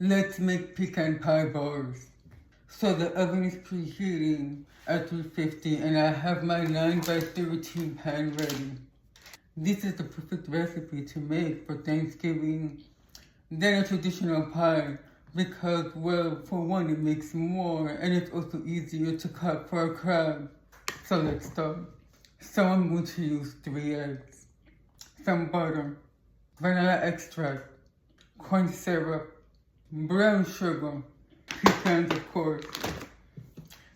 Let's make pecan pie bars. So the oven is preheating at 350 and I have my 9 by 13 pan ready. This is the perfect recipe to make for Thanksgiving than a traditional pie because, well, for one, it makes more and it's also easier to cut for a crab. So let's start. So I'm going to use 3 eggs, some butter, vanilla extract, corn syrup, brown sugar, pecans of course,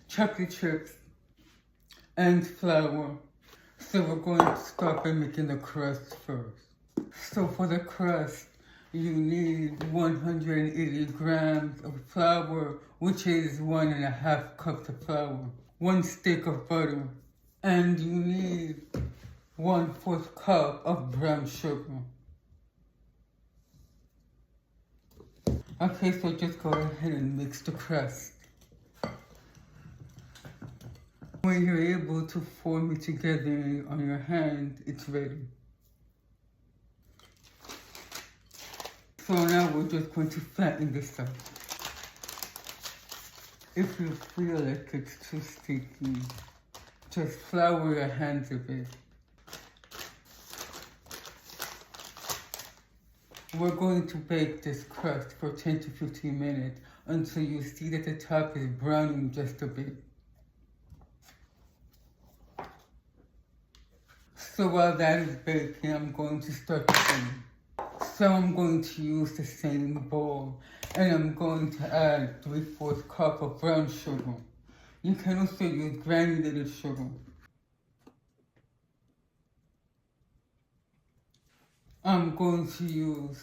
chocolate chips, and flour. So we're going to start by making the crust first. So for the crust, you need 180 grams of flour, which is 1.5 cups of flour, 1 stick of butter, and you need 1/4 cup of brown sugar. Okay, so just go ahead and mix the crust. When you're able to form it together on your hand, it's ready. So now we're just going to flatten this up. If you feel like it's too sticky, just flour your hands a bit. We're going to bake this crust for 10 to 15 minutes until you see that the top is browning just a bit. So while that is baking, I'm going to start cooking. So I'm going to use the same bowl and I'm going to add 3/4 cup of brown sugar. You can also use granulated sugar. I'm going to use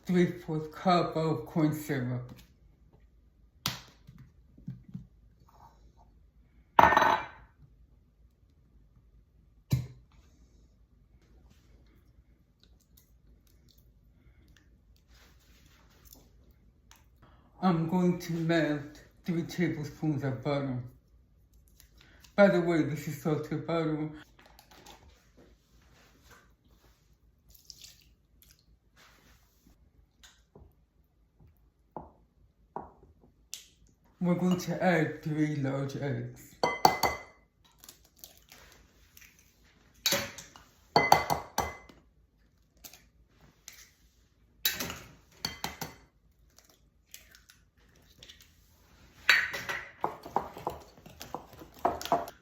3/4 cup of corn syrup. I'm going to melt 3 tablespoons of butter. By the way, this is salted butter. We're going to add 3 large eggs.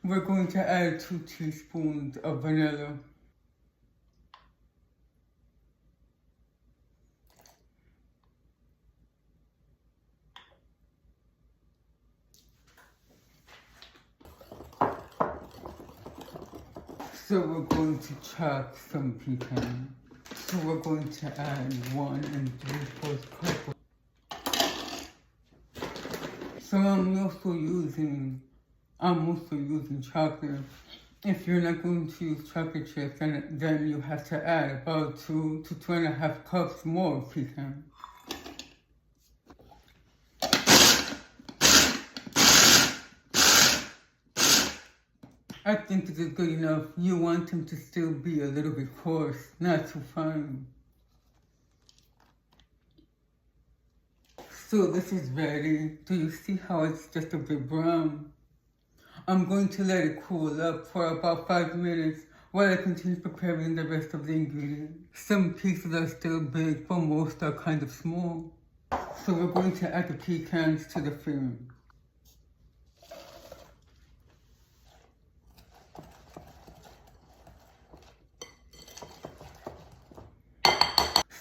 We're going to add 2 teaspoons of vanilla. So we're going to chop some pecan. So we're going to add 1 3/4 cup. So I'm also using chocolate. If you're not going to use chocolate chips, then you have to add about 2 to 2.5 cups more pecan. I think this is good enough. You want them to still be a little bit coarse, not too fine. So this is ready. Do you see how it's just a bit brown? I'm going to let it cool up for about 5 minutes while I continue preparing the rest of the ingredients. Some pieces are still big, but most are kind of small. So we're going to add the pecans to the filling.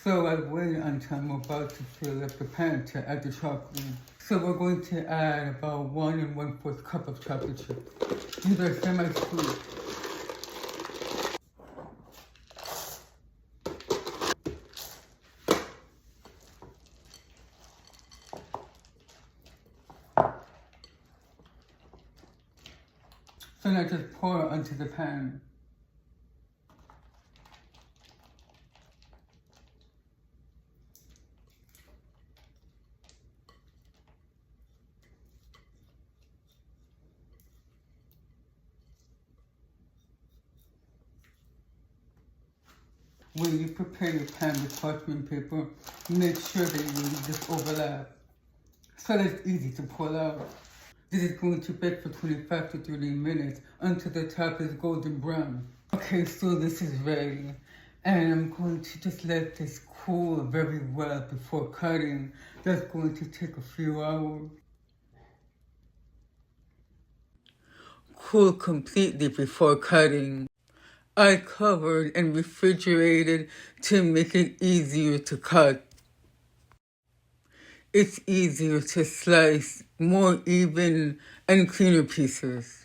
So I wait until I'm about to fill up the pan to add the chocolate. So we're going to add about 1 1/4 cup of chocolate chips. These are semi-sweet. So now just pour it onto the pan. when you prepare your pan with parchment paper, make sure that you just overlap so that it's easy to pull out. This is going to bake for 25 to 30 minutes until the top is golden brown. Okay, so this is ready. And I'm going to just let this cool very well before cutting. That's going to take a few hours. Cool completely before cutting. I covered and refrigerated to make it easier to cut. It's easier to slice more even and cleaner pieces.